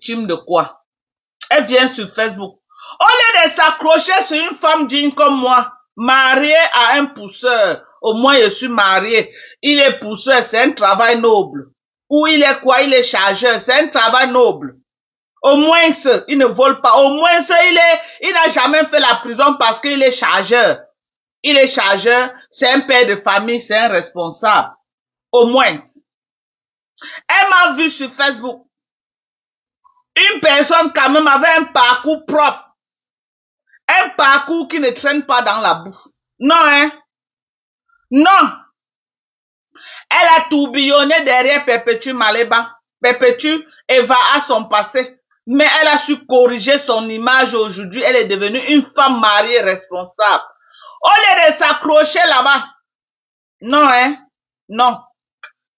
victime de quoi? Elle vient sur Facebook. Au lieu de s'accrocher sur une femme digne comme moi, mariée à un pousseur, au moins je suis mariée, il est pousseur, c'est un travail noble. Ou il est quoi? Il est chargeur, c'est un travail noble. Au moins, il ne vole pas. Au moins, il n'a jamais fait la prison parce qu'il est chargeur. Il est chargeur, c'est un père de famille, c'est un responsable. Au moins. Elle m'a vu sur Facebook. Une personne quand même avait un parcours propre. Un parcours qui ne traîne pas dans la boue. Non, hein? Non. Elle a tourbillonné derrière Perpétue Maléba. Perpétue Eva à son passé. Mais elle a su corriger son image aujourd'hui. Elle est devenue une femme mariée responsable. Au lieu de s'accrocher là-bas. Non, hein? Non.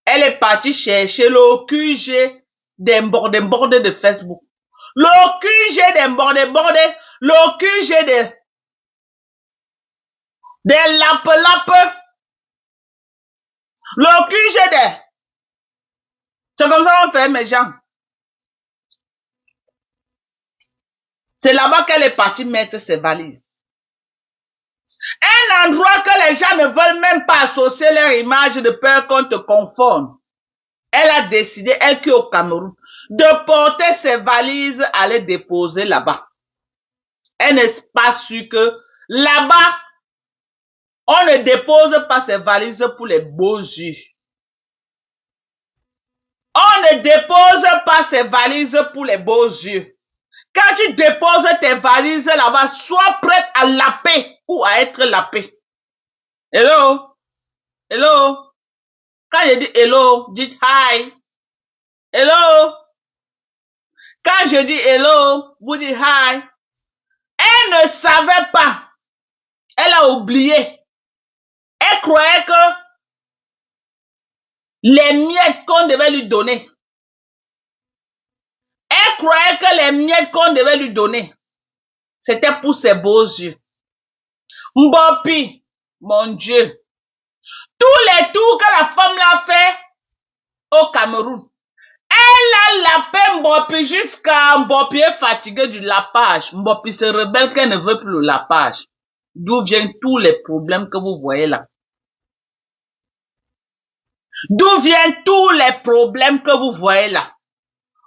Elle est partie chercher le QG des bordés de Facebook. Le QG des bordés. Le QG des lapes. Le QG des... C'est comme ça qu'on fait, mes gens. C'est là-bas qu'elle est partie mettre ses valises. Un endroit que les gens ne veulent même pas associer leur image de peur qu'on te confonde. Elle a décidé, elle qui est au Cameroun, de porter ses valises à les déposer là-bas. Elle n'est pas sûre que là-bas, on ne dépose pas ses valises pour les beaux yeux. On ne dépose pas ses valises pour les beaux yeux. Quand tu déposes tes valises là-bas, sois prête à laper ou à être lapé. Hello? Hello? Quand je dis hello, dites hi. Hello? Quand je dis hello, vous dites hi. Elle ne savait pas. Elle a oublié. Elle croyait que les miettes qu'on devait lui donner. Elle croyait que les miettes qu'on devait lui donner, c'était pour ses beaux yeux. Mbopi, mon Dieu. Tous les tours que la femme l'a fait au Cameroun. Elle a lapé Mbopi jusqu'à Mbopi est fatigué du lapage. Mbopi se rebelle qu'elle ne veut plus le lapage. D'où viennent tous les problèmes que vous voyez là? D'où viennent tous les problèmes que vous voyez là?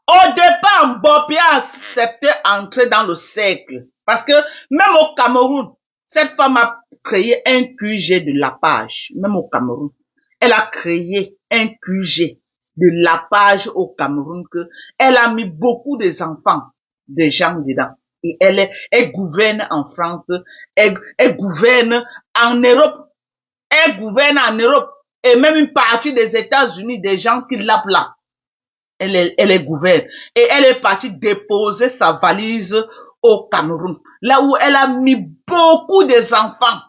Au départ, Mbopi a accepté d'entrer dans le cercle. Parce que même au Cameroun, cette femme a créé un QG de lapage. Même au Cameroun. Elle a créé un QG de lapage au Cameroun que elle a mis beaucoup des enfants, des gens dedans. Et elle gouverne en France, elle gouverne en Europe, elle gouverne en Europe et même une partie des États-Unis, des gens qui lapent là. Elle est gouverne et elle est partie déposer sa valise au Cameroun, là où elle a mis beaucoup des enfants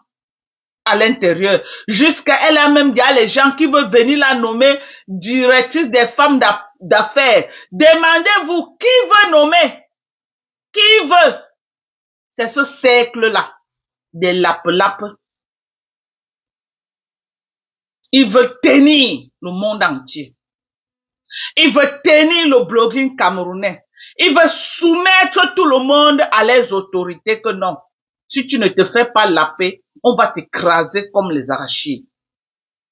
à l'intérieur. Jusqu'à elle a même dit à les gens qui veulent venir la nommer directrice des femmes d'affaires. Demandez-vous qui veut nommer? Qui veut? C'est ce cercle-là des lapes. Il veut tenir le monde entier. Il veut tenir le blogging camerounais. Il veut soumettre tout le monde à les autorités que non. Si tu ne te fais pas laper, on va t'écraser comme les arachides.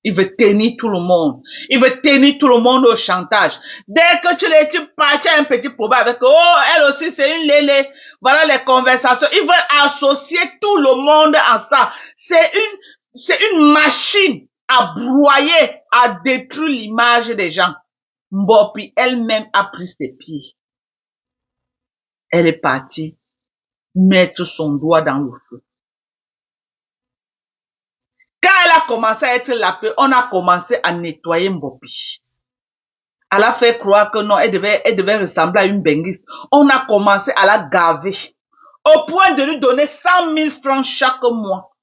Il veut tenir tout le monde. Il veut tenir tout le monde au chantage. Dès que tu parles, tu as un petit problème avec, oh, elle aussi c'est une lélé. Voilà les conversations. Ils veulent associer tout le monde à ça. C'est une machine à broyer, à détruire l'image des gens. Mbopi elle-même a pris ses pieds. Elle est partie mettre son doigt dans le feu. Quand elle a commencé à être lapée, on a commencé à nettoyer Mbopi. Elle a fait croire que non, elle devait ressembler à une benguise. On a commencé à la gaver. Au point de lui donner 100 000 francs chaque mois.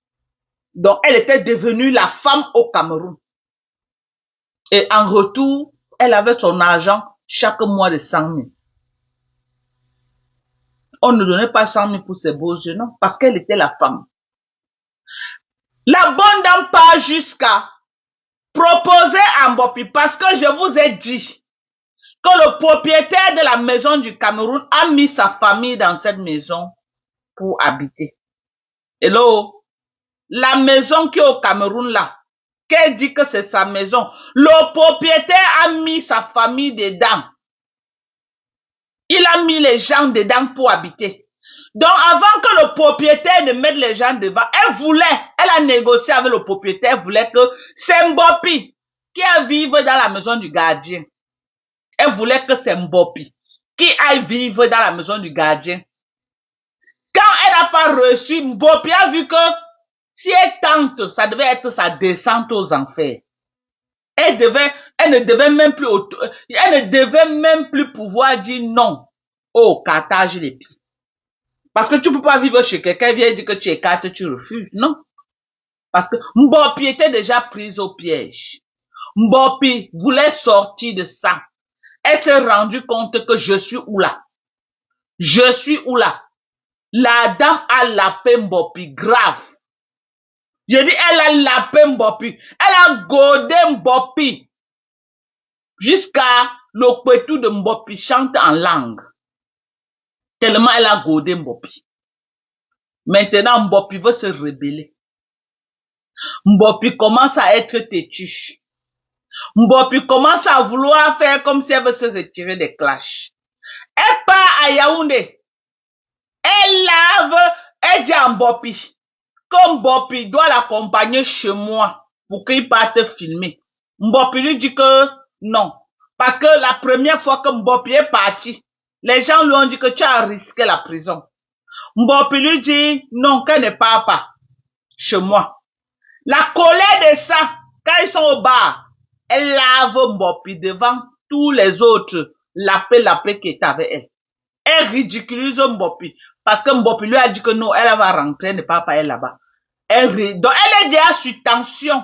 Donc, elle était devenue la femme au Cameroun. Et en retour, elle avait son argent chaque mois de 100 000. On ne donnait pas 100 000 pour ses beaux yeux, non, parce qu'elle était la femme. La bonne dame part jusqu'à proposer à Mbopi, parce que je vous ai dit, que le propriétaire de la maison du Cameroun a mis sa famille dans cette maison pour habiter. Hello? La maison qui est au Cameroun là, qu'elle dit que c'est sa maison, le propriétaire a mis sa famille dedans. Il a mis les gens dedans pour habiter. Donc, avant que le propriétaire ne mette les gens devant, elle a négocié avec le propriétaire, elle voulait que c'est Mbopi qui a vivre dans la maison du gardien. Elle voulait que c'est Mbopi qui aille vivre dans la maison du gardien. Quand elle n'a pas reçu, Mbopi a vu que si elle tente, ça devait être sa descente aux enfers. Elle ne devait même plus pouvoir dire non au cartage les pieds. Parce que tu peux pas vivre chez quelqu'un, vient dire que tu écartes, tu refuses. Non. Parce que Mbopi était déjà prise au piège. Mbopi voulait sortir de ça. Elle s'est rendue compte que je suis où là. Je suis où là. La dame a lapé Mbopi grave. Je dis, elle a lapé Mbopi. Elle a godé Mbopi. Jusqu'à le pétou de Mbopi chante en langue. Tellement elle a godé Mbopi. Maintenant, Mbopi veut se rebeller. Mbopi commence à être têtu. Mbopi commence à vouloir faire comme si elle veut se retirer des clashs. Elle part à Yaoundé. Elle lave, elle dit à Mbopi. Comme Mbopi doit l'accompagner chez moi pour qu'il parte filmer. Mbopi lui dit que non. Parce que la première fois que Mbopi est parti, les gens lui ont dit que tu as risqué la prison. Mbopi lui dit non, qu'elle ne part pas chez moi. La colère de ça, quand ils sont au bar, elle lave Mbopi devant tous les autres lapé qui étaient avec elle. Elle ridiculise Mbopi parce que Mbopi lui a dit que non, elle va rentrer, ne part pas elle là-bas. Donc elle est déjà sur tension.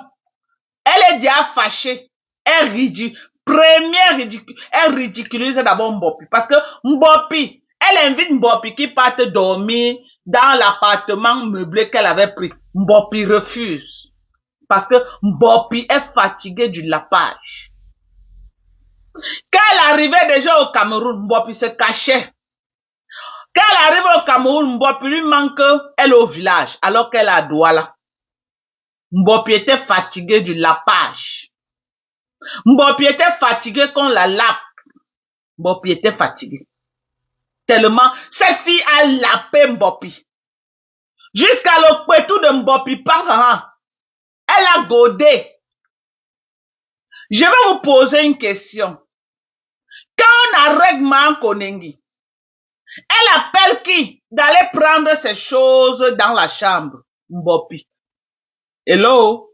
Elle est déjà fâchée. Elle ridiculise d'abord Mbopi parce que Mbopi, elle invite Mbopi qui parte dormir dans l'appartement meublé qu'elle avait pris. Mbopi refuse. Parce que Mbopi est fatigué du lapage. Quand elle arrivait déjà au Cameroun, Mbopi se cachait. Quand elle arrive au Cameroun, Mbopi lui manque, elle est au village, alors qu'elle est à Douala. Mbopi était fatigué du lapage. Mbopi était fatigué qu'on la lape. Mbopi était fatigué. Tellement, cette fille a lapé Mbopi. Jusqu'à le pétou de Mbopi, elle a godé. Je vais vous poser une question. Quand on arrête Man Konengi, elle appelle qui d'aller prendre ses choses dans la chambre? Mbopi. Hello?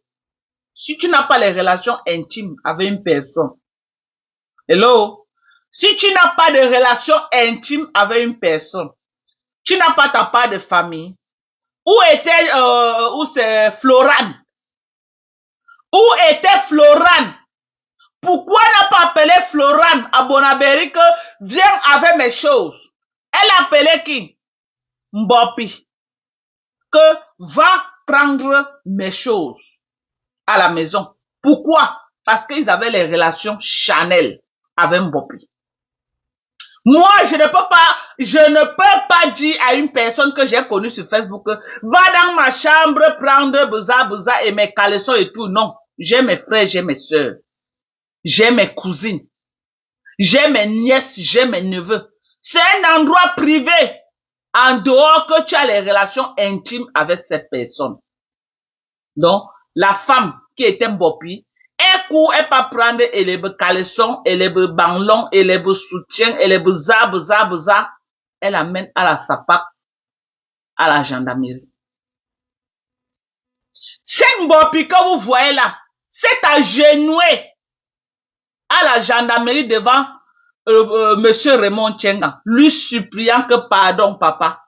Si tu n'as pas les relations intimes avec une personne, hello? Si tu n'as pas de relations intimes avec une personne, tu n'as pas ta part de famille, où c'est Florane? Où était Florane? Pourquoi n'a pas appelé Florane à Bonabéry que viens avec mes choses? Elle a appelé qui? Mbopi. Que va prendre mes choses à la maison. Pourquoi? Parce qu'ils avaient les relations charnelles avec Mbopi. Moi, je ne peux pas dire à une personne que j'ai connue sur Facebook, va dans ma chambre prendre bouza et mes caleçons et tout. Non. J'ai mes frères, j'ai mes soeurs. J'ai mes cousines. J'ai mes nièces, j'ai mes neveux. C'est un endroit privé. En dehors que tu as les relations intimes avec cette personne. Donc, la femme qui était Mbopi, elle pas prendre les caleçons, les banlons, les soutiens, les bouza. Elle amène à la SAPAC, à la gendarmerie. Cette Mbopi que vous voyez là, c'est agenoué à la gendarmerie devant monsieur Raymond Tchengan, lui suppliant que pardon papa,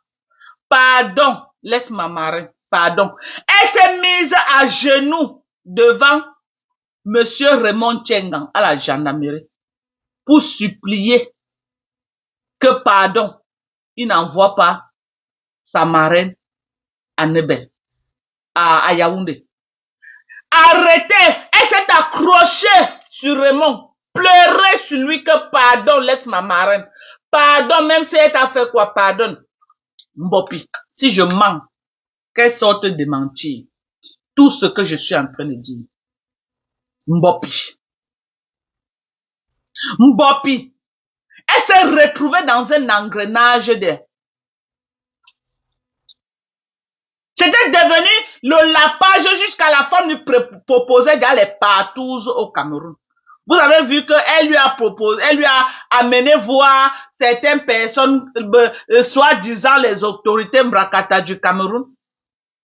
pardon, laisse ma marraine, pardon. Elle s'est mise à genoux devant monsieur Raymond Tchengan à la gendarmerie pour supplier que pardon, il n'envoie pas sa marraine à Nebel, à Yaoundé. Arrêtez, elle s'est accrochée sur Raymond. pleurer sur lui que pardon, laisse ma marraine. Pardon, même si elle t'a fait quoi, pardonne. Mbopi, si je mens, quelle sorte de mentir? Tout ce que je suis en train de dire. Mbopi. Mbopi. Elle s'est retrouvée dans un engrenage de... C'était devenu le lapage jusqu'à la femme lui proposait d'aller partout au Cameroun. Vous avez vu qu'elle lui a proposé, elle lui a amené voir certaines personnes, soi-disant les autorités Mbrakata du Cameroun.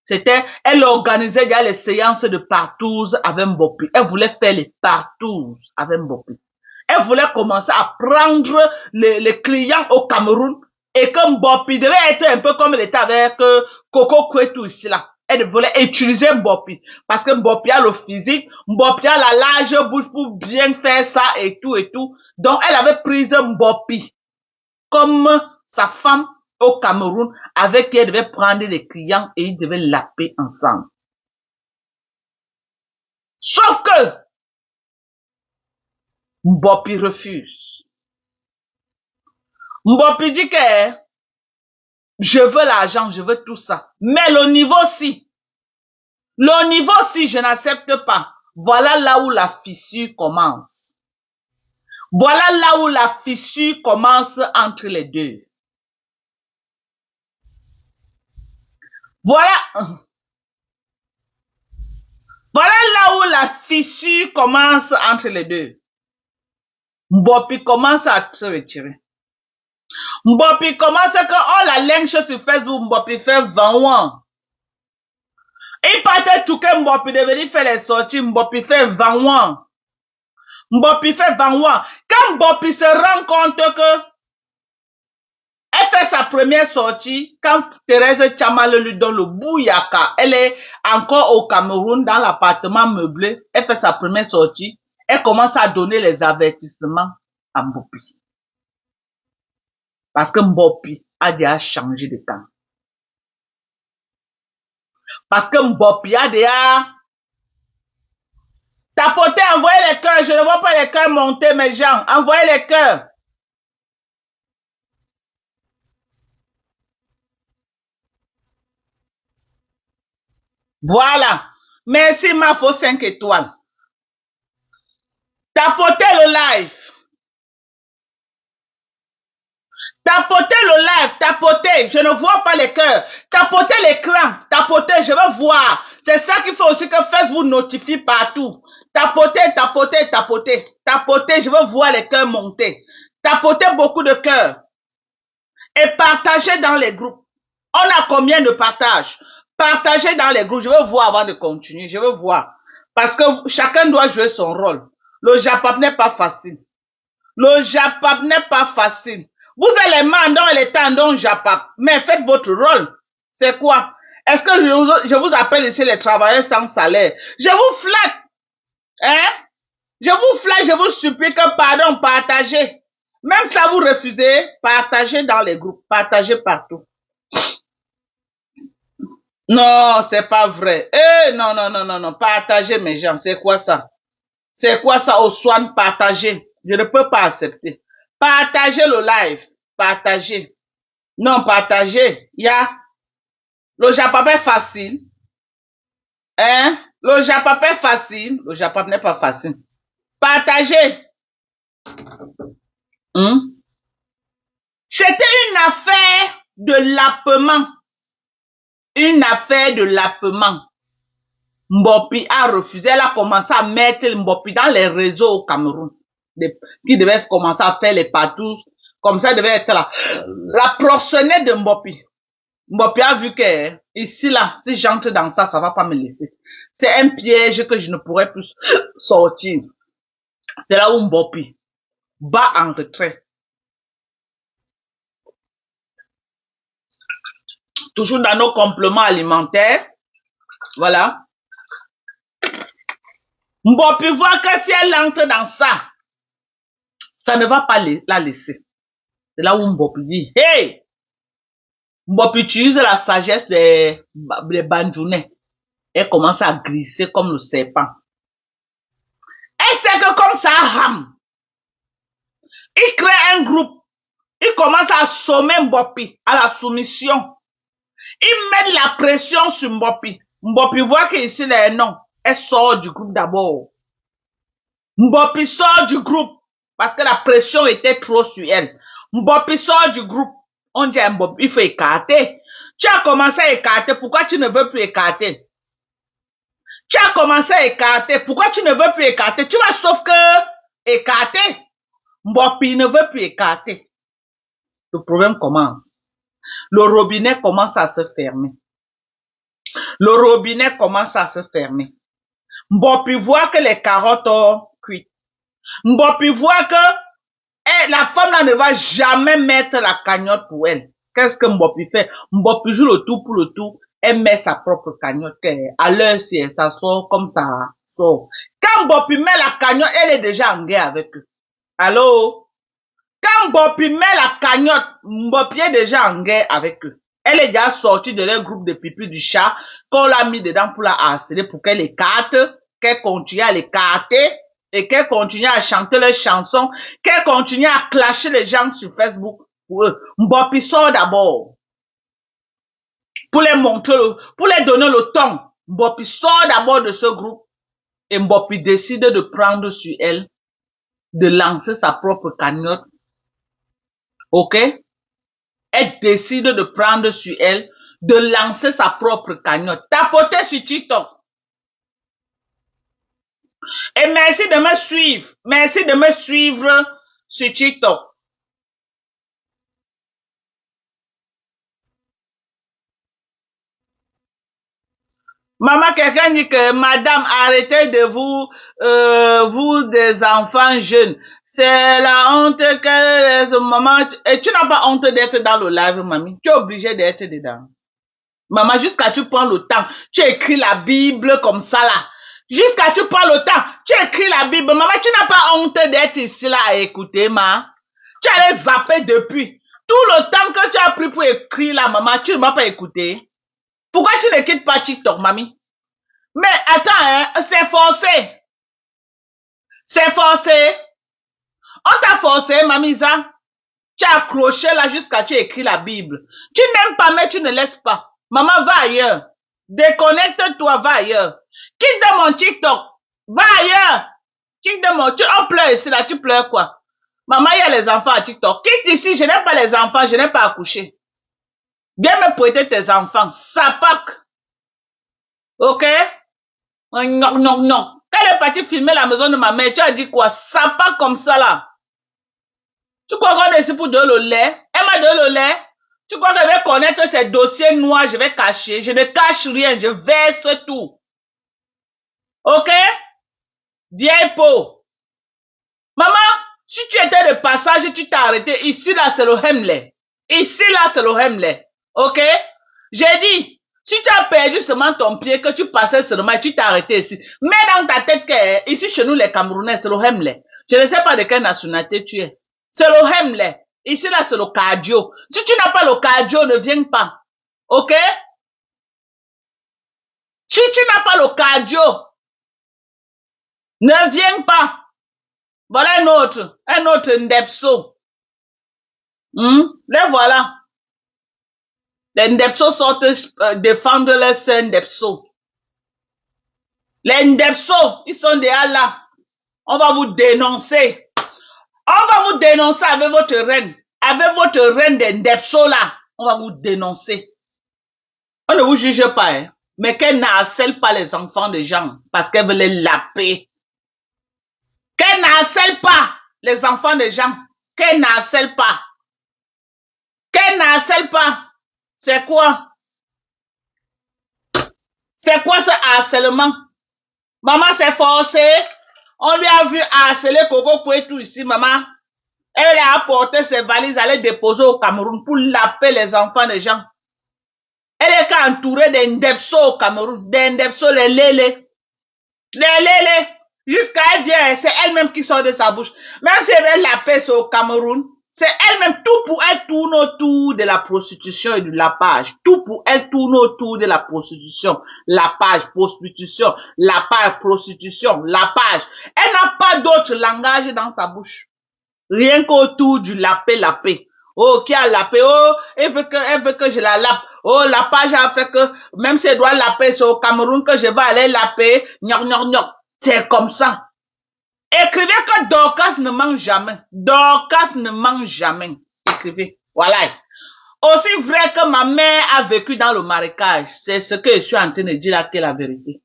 C'était, elle organisait les séances de partous avec Mbopi. Elle voulait faire les partous avec Mbopi. Elle voulait commencer à prendre les clients au Cameroun et que Mbopi devait être un peu comme il était avec Coco Kwetu ici là. Elle voulait utiliser Mbopi parce que Mbopi a le physique, Mbopi a la large bouche pour bien faire ça et tout et tout. Donc elle avait pris Mbopi comme sa femme au Cameroun avec qui elle devait prendre les clients et ils devaient laper ensemble. Sauf que Mbopi refuse. Mbopi dit que je veux l'argent, je veux tout ça. Mais le niveau si, je n'accepte pas. Voilà là où la fissure commence. Voilà là où la fissure commence entre les deux. Voilà là où la fissure commence entre les deux. Mbopi commence à se retirer. Mbopi commence que on la lynche sur Facebook, Mbopi fait 20 ans. Il partait tout que Mbopi devait faire les sorties, Mbopi fait 20 ans. Mbopi fait 20 ans. Quand Mbopi se rend compte que elle fait sa première sortie, quand Thérèse Tchamal lui donne le bouyaka, elle est encore au Cameroun dans l'appartement meublé, elle fait sa première sortie, elle commence à donner les avertissements à Mbopi. Parce que Mbopi a déjà changé de temps. Parce que Mbopi a déjà tapoté, envoyé les cœurs. Je ne vois pas les cœurs monter, mes gens. Envoyez les cœurs. Voilà. Merci, ma faux 5 étoiles. Tapotez le live. Tapotez le live, tapotez, je ne vois pas les cœurs. Tapotez l'écran, tapotez, je veux voir. C'est ça qui fait aussi que Facebook notifie partout. Tapotez, tapotez, tapotez. Tapotez, je veux voir les cœurs monter. Tapotez beaucoup de cœurs. Et partagez dans les groupes. On a combien de partages? Partagez dans les groupes, je veux voir avant de continuer, je veux voir. Parce que chacun doit jouer son rôle. Le Japap n'est pas facile. Le Japap n'est pas facile. Vous êtes les mandants et les tendons Japap, mais faites votre rôle. C'est quoi? Est-ce que je vous appelle ici les travailleurs sans salaire? Je vous flatte. Hein? Je vous flatte, je vous supplie que pardon, partagez. Même ça vous refusez, partagez dans les groupes, partagez partout. Non, c'est pas vrai. Non, non, non, non, non, partagez mes gens, c'est quoi ça? C'est quoi ça, au soin, partagez? Je ne peux pas accepter. Partagez le live. Partagez. Non, partagez. Le Japap est facile. Hein? Le Japap est facile. Le Japap n'est pas facile. Partagez. C'était une affaire de lapement. Une affaire de lapement. Mbopi a refusé. Elle a commencé à mettre Mbopi dans les réseaux au Cameroun. Qui devait commencer à faire les partous. Comme ça, devait être là. La proxénète de Mbopi. Mbopi a vu que, ici, là, si j'entre dans ça, ça va pas me laisser. C'est un piège que je ne pourrais plus sortir. C'est là où Mbopi bat en retrait. Toujours dans nos compléments alimentaires. Voilà. Mbopi voit que si elle entre dans ça, ça ne va pas la laisser. C'est là où Mbopi dit, hey! Mbopi utilise la sagesse des Bandjounais. Elle commence à glisser comme le serpent. Elle sait que comme ça rame, Il crée un groupe. Il commence à sommer Mbopi à la soumission. Il met la pression sur Mbopi. Mbopi voit qu'ici, les noms. Elle sort du groupe d'abord. Mbopi sort du groupe parce que la pression était trop sur elle. Mbopi sort du groupe. On dit à Mbopi, il faut écarter. Tu as commencé à écarter. Pourquoi tu ne veux plus écarter? Tu as commencé à écarter. Pourquoi tu ne veux plus écarter? Tu vas sauf que écarter. Mbopi ne veut plus écarter. Le problème commence. Le robinet commence à se fermer. Le robinet commence à se fermer. Mbopi voit que les carottes ont cuit. Mbopi voit que la femme là ne va jamais mettre la cagnotte pour elle. Qu'est-ce que Mbopi fait? Mbopi joue le tout pour le tout. Elle met sa propre cagnotte. À l'heure, si ça sort comme ça sort. Quand Mbopi met la cagnotte, elle est déjà en guerre avec eux. Allô? Quand Mbopi met la cagnotte, Mbopi est déjà en guerre avec eux. Elle est déjà sortie de leur groupe de pipi du chat qu'on l'a mis dedans pour la harceler pour qu'elle écarte, qu'elle continue à l'écarter et qu'elle continue à chanter leurs chansons, qu'elle continue à clasher les gens sur Facebook pour eux. Mbopi sort d'abord. Pour les montrer, pour les donner le ton. Mbopi sort d'abord de ce groupe et Mbopi décide de prendre sur elle, de lancer sa propre cagnotte. Ok? Elle décide de prendre sur elle, de lancer sa propre cagnotte. Tapotez sur TikTok. Et merci de me suivre. Merci de me suivre sur TikTok. Maman, quelqu'un dit que madame, arrêtez de vous des enfants jeunes. C'est la honte que les mamans, et tu n'as pas honte d'être dans le live, mamie. Tu es obligé d'être dedans. Maman, jusqu'à tu prends le temps, tu écris la Bible comme ça là. Jusqu'à tu prends le temps, tu écris la Bible. Maman, tu n'as pas honte d'être ici là à écouter, ma. Tu allais zapper depuis. Tout le temps que tu as pris pour écrire là, maman, tu ne m'as pas écouté. Pourquoi tu ne quittes pas TikTok, mamie? Mais attends, hein, c'est forcé. C'est forcé. On t'a forcé, mamisa. Tu as accroché là jusqu'à tu écris la Bible. Tu n'aimes pas, mais tu ne laisses pas. Maman, va ailleurs. Déconnecte-toi, va ailleurs. Quitte de mon TikTok. Va ailleurs. Quitte de mon... On pleure ici, là, tu pleures quoi? Maman, il y a les enfants à TikTok. Quitte ici, je n'aime pas les enfants, je n'aime pas accoucher. Viens me prêter tes enfants. Sapak. Ok? Non, non, non. Quand elle est partie filmer la maison de ma mère, tu as dit quoi? Sapak comme ça là. Tu crois qu'on est ici pour donner le lait? Elle m'a donné le lait. Tu crois que je vais connaître ces dossiers noirs, je vais cacher. Je ne cache rien, je verse tout. Ok? Vieille peau. Maman, si tu étais de passage, tu t'es arrêté. Ici, là, c'est le Hemley. Ici, là, c'est le Hemley. Ok? J'ai dit, si tu as perdu seulement ton pied, que tu passais seulement et tu t'es arrêté ici, mets dans ta tête que ici, chez nous, les Camerounais, c'est le Hemley. Je ne sais pas de quelle nationalité tu es. C'est le Hemley. Ici, là, c'est le cardio. Si tu n'as pas le cardio, ne viens pas. Ok? Si tu n'as pas le cardio, ne viens pas. Voilà un autre Ndepso. Les voilà. Les Ndepso sortent défendre les sœurs Ndepso. Les Ndepso, ils sont déjà là. On va vous dénoncer. On va vous dénoncer avec votre reine. Avec votre reine des Ndepso là. On va vous dénoncer. On ne vous juge pas, hein. Mais qu'elle n'harcèle pas les enfants des gens parce qu'elle veut les laper. Qu'elle n'harcèle pas les enfants des gens. Qu'elle n'harcèle pas. Qu'elle n'harcèle pas. C'est quoi? C'est quoi ce harcèlement? Maman s'est forcée. On lui a vu harceler Coco Kouetou ici, maman. Elle a apporté ses valises, elle est déposée au Cameroun pour laper les enfants des gens. Elle est entourée des Ndepso au Cameroun. Des Ndepso, les lélés. Les lélés. Jusqu'à elle vient, c'est elle-même qui sort de sa bouche. Même si elle veut laper au Cameroun, c'est elle-même, tout pour elle tourne autour de la prostitution et du lapage. Tout pour elle tourne autour de la prostitution, lapage, prostitution, lapage, prostitution, lapage. Elle n'a pas d'autre langage dans sa bouche. Rien qu'autour du lapé. Oh, qui a lapé? Oh, elle veut que je la lappe. Oh, la page a fait que, même si elle doit laper, c'est au Cameroun que je vais aller laper. C'est comme ça. Écrivez que Dorcas ne mange jamais. Dorcas ne mange jamais. Écrivez. Voilà. Aussi vrai que ma mère a vécu dans le marécage, c'est ce que je suis en train de dire là qui est la vérité.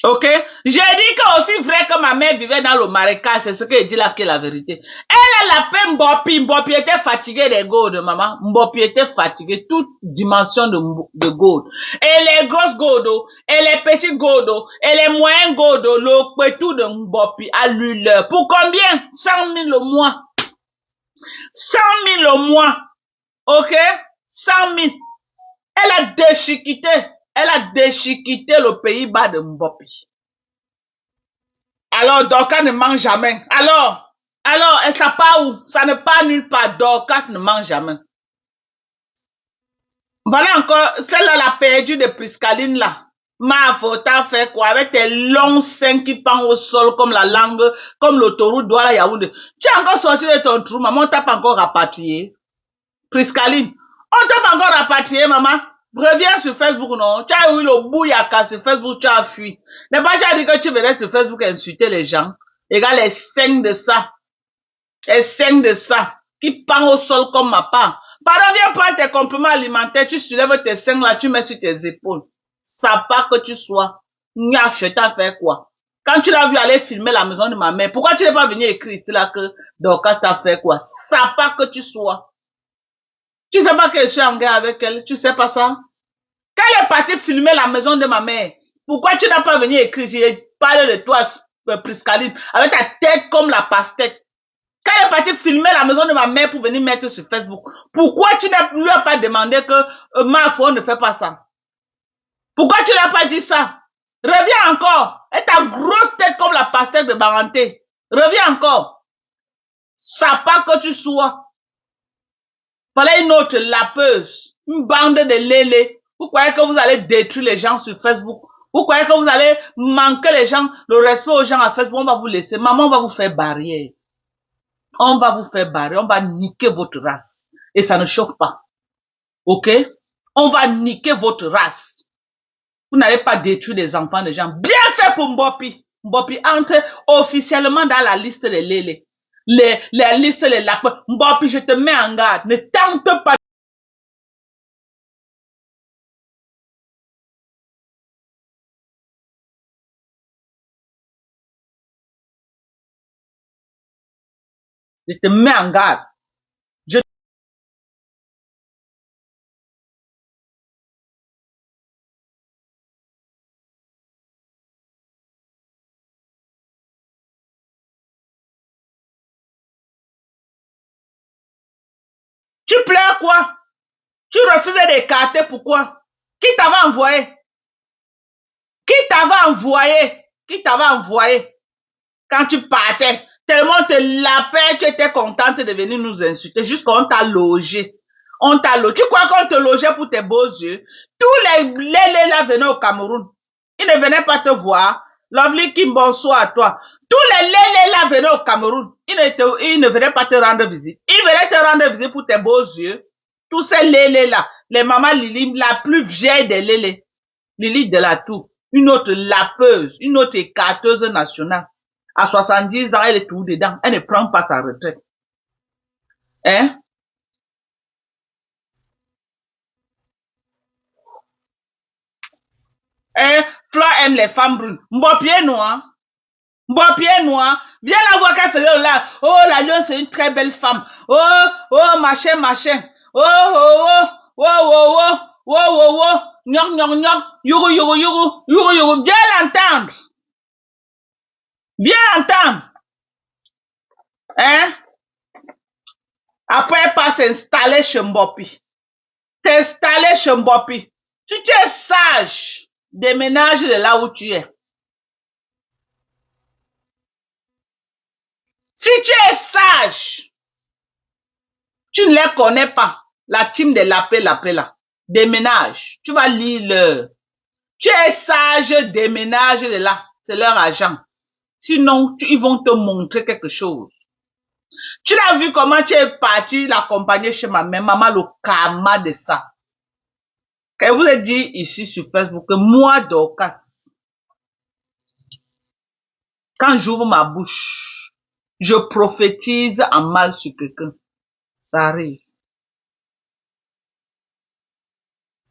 Ok? J'ai dit que aussi vrai que ma mère vivait dans le marécage, c'est ce que je dis là qui est la vérité. Elle a l'appelé Mbopi. Mbopi était fatigué des gourdes, maman. Mbopi était fatigué, toute dimension de gourdes. Et les grosses gourdes, et les petits gourdes, et les moyens gourdes, le pétou de Mbopi à lui l'heure. Pour combien? 100 000 le mois. 100 000 le mois. Ok? 100 000. Elle a déchiquité le Pays-Bas de Mbopi. Alors, Dorcas ne mange jamais. Alors, et ça part où? Ça ne part nulle part. Dorcas ne mange jamais. Voilà encore, celle-là, la perdue de Priscaline, là. Ma faute a fait quoi? Avec tes longs seins qui pendent au sol comme la langue, comme l'autoroute Douala Yaoundé. Tu es encore sorti de ton trou, maman, on t'a pas encore rapatrié. Priscaline, on t'a pas encore rapatrié, maman. Reviens sur Facebook, non? Tu as eu le bouillaka sur Facebook, tu as fui. N'est pas déjà dit que tu venais sur Facebook insulter les gens. Regarde les seins de ça. Les seins de ça. Qui pendent au sol comme ma part. Pardon, viens prendre tes compléments alimentaires, tu soulèves tes seins là, tu mets sur tes épaules. Ça pas que tu sois. Niache, t'as fait quoi? Quand tu l'as vu aller filmer la maison de ma mère, pourquoi tu n'es pas venu écrire là que Dorcas t'as fait quoi? Ça pas que tu sois. Tu sais pas que je suis en guerre avec elle, tu sais pas ça? Quand elle est partie filmer la maison de ma mère, pourquoi tu n'as pas venu écrire? Je parle de toi, Priscaline, avec ta tête comme la pastèque. Quand elle est partie filmer la maison de ma mère pour venir mettre sur Facebook, pourquoi tu ne lui as pas demandé que ma fille ne fait pas ça? Pourquoi tu ne lui as pas dit ça? Reviens encore. Et ta grosse tête comme la pastèque de Baranté. Reviens encore. Ça pas que tu sois. Fallait une autre lapeuse, une bande de lélés. Vous croyez que vous allez détruire les gens sur Facebook? Vous croyez que vous allez manquer les gens, le respect aux gens à Facebook? On va vous laisser. Maman, on va vous faire barrière. On va vous faire barrer. On va niquer votre race. Et ça ne choque pas. Ok? On va niquer votre race. Vous n'allez pas détruire les enfants des gens. Bien fait pour Mbopi. Mbopi entre officiellement dans la liste des lélés. Les listes, les lapins. Mbopi, je te mets en garde. Ne tente pas. Je te mets en garde. Tu pleures quoi? Tu refusais d'écarter pourquoi? Qui t'avait envoyé? Qui t'avait envoyé? Qui t'avait envoyé? Quand tu partais, tellement on te lapait, tu étais contente de venir nous insulter jusqu'on t'a logé. On t'a logé. Tu crois qu'on te logeait pour tes beaux yeux? Tous les lélés là venaient au Cameroun. Ils ne venaient pas te voir. Lovely Kim, bonsoir à toi. Tous les lélés là venaient au Cameroun. Ils ne venaient pas te rendre visite. Ils venaient te rendre visite pour tes beaux yeux. Tous ces lélés là. Les mamans Lili, la plus vieille des lélés. Lili de la Tour. Une autre lapeuse. Une autre écarteuse nationale. À 70 ans, elle est tout dedans. Elle ne prend pas sa retraite. Hein? Hein? Fleur aime les femmes brunes. Mbopi est noir. Mbopi est noir. Viens la voir qu'elle faisait là. Oh, la lionne, c'est une très belle femme. Oh, machin, machin. Oh. Nyok. Yougou. Viens l'entendre. Viens l'entendre. Hein? Après, elle passe s'installer chez Mbopi. T'installer chez Mbopi. Si tu es sage, déménage de là où tu es. Si tu es sage, tu ne les connais pas. La team de lapé là. Déménage. Tu vas lire leur. Tu es sage, déménage de là. C'est leur agent. Sinon, ils vont te montrer quelque chose. Tu l'as vu comment tu es parti l'accompagner chez ma mère, maman, le karma de ça. Quand je vous ai dit ici sur Facebook que moi, Dorcas, quand j'ouvre ma bouche, je prophétise en mal sur quelqu'un. Ça arrive.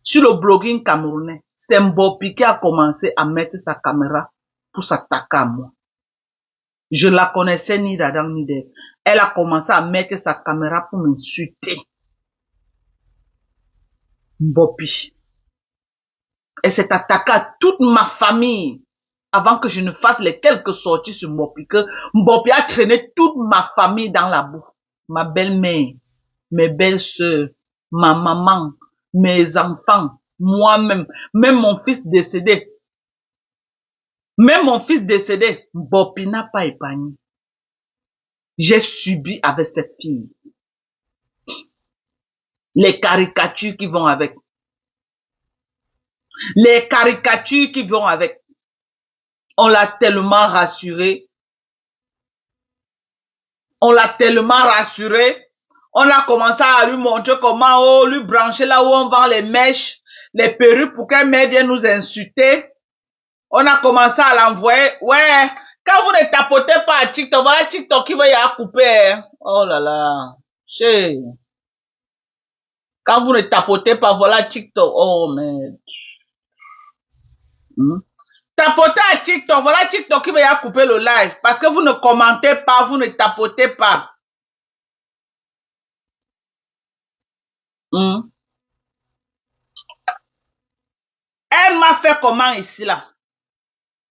Sur le blogging camerounais, c'est Mbopi qui a commencé à mettre sa caméra pour s'attaquer à moi. Je la connaissais ni d'Adam ni d'Ève. Elle a commencé à mettre sa caméra pour m'insulter. Mbopi. Elle s'est attaquée à toute ma famille avant que je ne fasse les quelques sorties sur Mbopi. Que Mbopi a traîné toute ma famille dans la boue. Ma belle-mère, mes belles-sœurs, ma maman, mes enfants, moi-même, même mon fils décédé. Même mon fils décédé, Mbopi n'a pas épargné. J'ai subi avec cette fille. Les caricatures qui vont avec. Les caricatures qui vont avec. On l'a tellement rassuré. On l'a tellement rassuré. On a commencé à lui montrer comment, lui brancher là où on vend les mèches, les perruques pour qu'elle vienne nous insulter. On a commencé à l'envoyer. Ouais, quand vous ne tapotez pas à TikTok, voilà TikTok qui va y avoir coupé. Oh là là. Quand vous ne tapotez pas, voilà TikTok. Oh merde. Tapotez à TikTok, voilà TikTok qui va y avoir coupé le live. Parce que vous ne commentez pas, vous ne tapotez pas. Elle m'a fait comment ici là?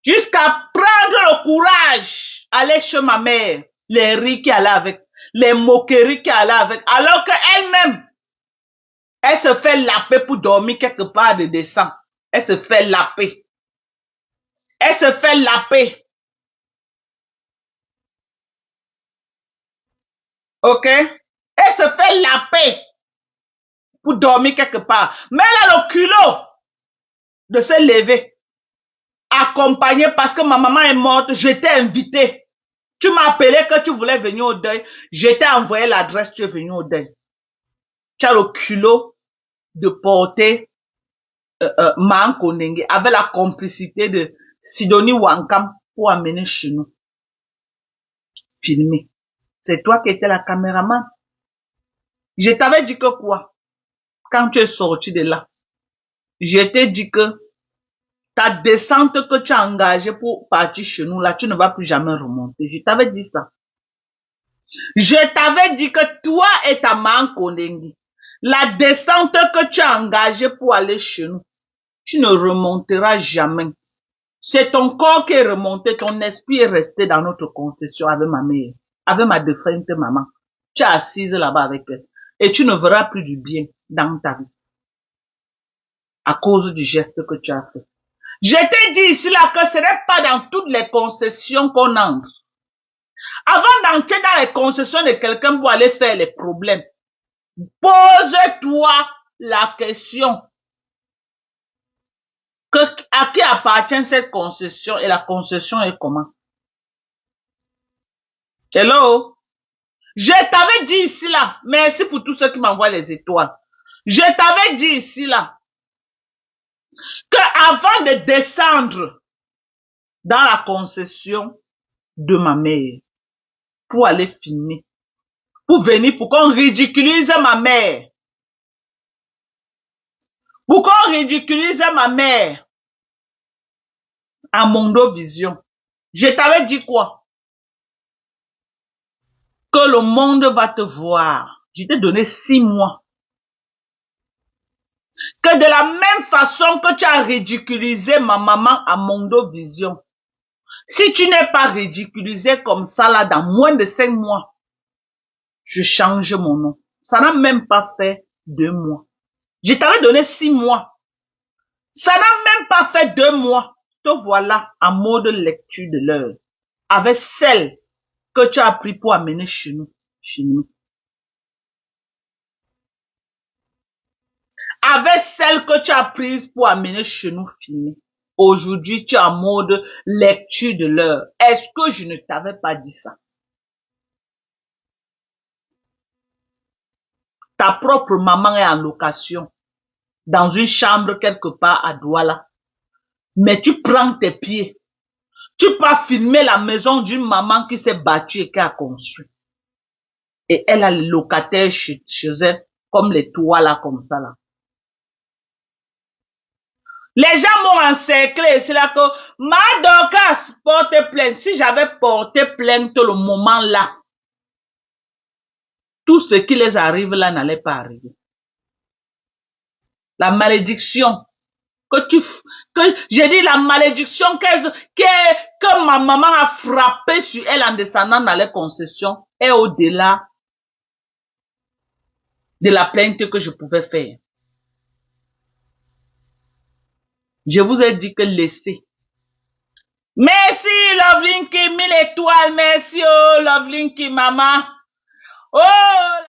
Jusqu'à prendre le courage, aller chez ma mère, les rires qui allaient avec, les moqueries qui allaient avec, alors qu'elle-même, elle se fait laper pour dormir quelque part de décent. Elle se fait laper. Elle se fait laper. Ok? Elle se fait laper pour dormir quelque part. Mais elle a le culot de se lever. Accompagnée parce que ma maman est morte, j'étais invitée. Tu m'as appelé que tu voulais venir au deuil. Je t'ai envoyé l'adresse, tu es venu au deuil. Tu as le culot de porter Manko Nengue avec la complicité de Sidonie Wankam pour amener chez nous. Filmer. C'est toi qui étais la caméraman. Je t'avais dit que quoi? Quand tu es sorti de là, je t'ai dit que ta descente que tu as engagée pour partir chez nous, là, tu ne vas plus jamais remonter. Je t'avais dit ça. Je t'avais dit que toi et ta Manko Nengue, la descente que tu as engagée pour aller chez nous, tu ne remonteras jamais. C'est ton corps qui est remonté, ton esprit est resté dans notre concession avec ma mère, avec ma défunte maman. Tu es assise là-bas avec elle. Et tu ne verras plus du bien dans ta vie. À cause du geste que tu as fait. Je t'ai dit ici là que ce n'est pas dans toutes les concessions qu'on entre. Avant d'entrer dans les concessions de quelqu'un pour aller faire les problèmes, pose-toi la question. À qui appartient cette concession et la concession est comment? Hello? Je t'avais dit ici là, merci pour tous ceux qui m'envoient les étoiles. Je t'avais dit ici là, que avant de descendre dans la concession de ma mère, pour aller filmer, pour venir, pour qu'on ridiculise ma mère, pour qu'on ridiculise ma mère, à Mondo Vision, je t'avais dit quoi? Que le monde va te voir. Je t'ai donné 6 mois. Que de la même façon que tu as ridiculisé ma maman à Mondo Vision, si tu n'es pas ridiculisé comme ça là dans moins de 5 mois, je change mon nom. Ça n'a même pas fait 2 mois. Je t'avais donné 6 mois. Ça n'a même pas fait 2 mois. Te voilà en mode lecture de l'heure. Avec celle que tu as pris pour amener chez nous. Avec celle que tu as prise pour amener chez nous filmer. Aujourd'hui, tu es en mode lecture de l'heure. Est-ce que je ne t'avais pas dit ça? ta propre maman est en location, dans une chambre quelque part à Douala, mais tu prends tes pieds, tu pars filmer la maison d'une maman qui s'est battue et qui a construit. Et elle a les locataires chez elle, comme les toits là, comme ça là. Les gens m'ont encerclé, c'est là que ma Dorcas porte plainte. Si j'avais porté plainte le moment là, tout ce qui les arrive là n'allait pas arriver. La malédiction j'ai dit la malédiction que ma maman a frappé sur elle en descendant dans les concessions est au-delà de la plainte que je pouvais faire. Je vous ai dit que laissez. Merci Lovelinky, 1000 étoiles, merci oh Lovelinky maman. Oh